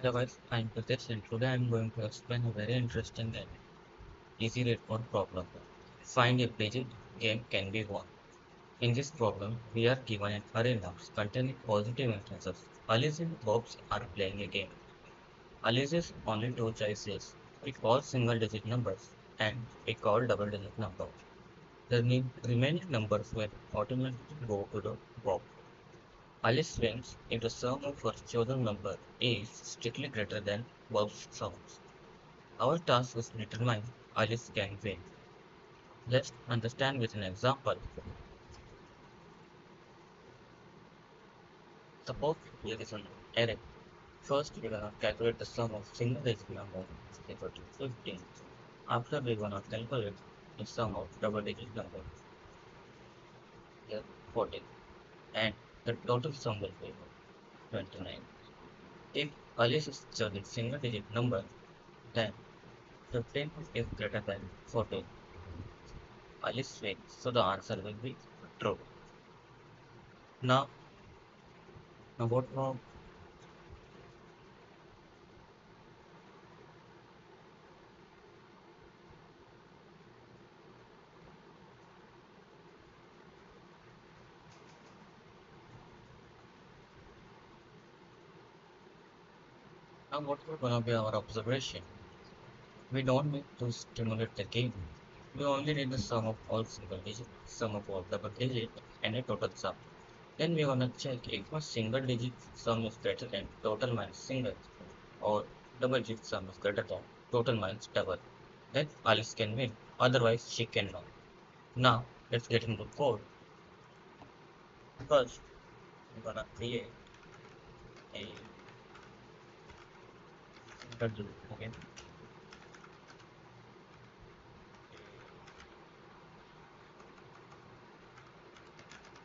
Hello guys, I'm Pritesh and today I'm going to explain a very interesting and easy LeetCode problem. Find a digit game can be won. In this problem, we are given an arena containing positive integers. Alice and Bobs are playing a game. Alice's only two choices. Pick all single digit numbers and pick all double digit numbers. The remaining numbers will automatically go to the Bob. Alice wins if the sum of her chosen number is strictly greater than Bob's sum. Our task is to determine Alice can win. Let's understand with an example. Suppose here is an array. First, we're gonna calculate the sum of single digit numbers equal to 15. After, we're gonna calculate the sum of double digit numbers here 14. And the total sum will be 29. If Alice is choosing single digit number, then 15 is greater than 14. Alice wins, so the answer will be true. Now, what more? Now what will gonna be our observation? We don't need to stimulate the game. We only need the sum of all single digit, sum of all double digit, and a total sum. Then we're gonna check if a single digit sum is greater than total minus single, or double digit sum is greater than total minus double. Then Alice can win. Otherwise, she cannot. Now let's get into code. First, we're gonna create a single digit. Okay,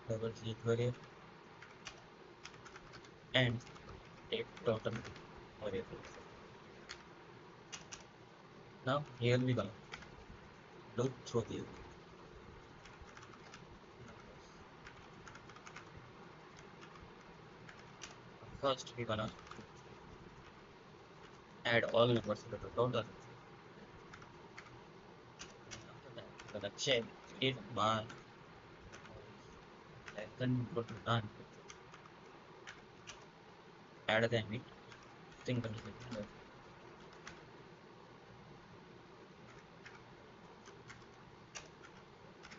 double digit variable and a total variable. Now here we go. Look through the numbers. First, we're gonna add all numbers to the total. And after that, we're gonna check if my less than equal to none. Add them with single digit number.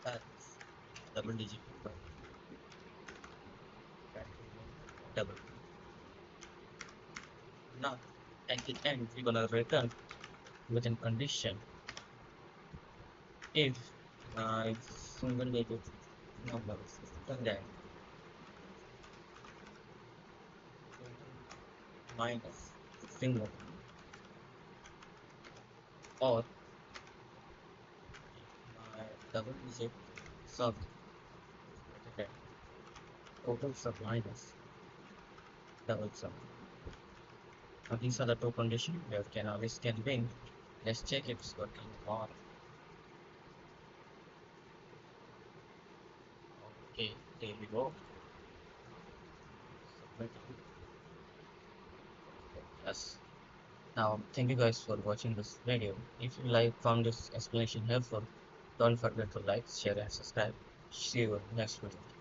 That's double digit number. That will double. Now, at the end, we're gonna return with a condition if my single digit number is greater than minus single or my double digit sum greater than total sum minus double sum. Now these are the two conditions where can always can win. Let's check if it's working or okay, there we go. Submit. Yes. Now thank you guys for watching this video. If you found this explanation helpful, don't forget to like, share and subscribe. See you in next video.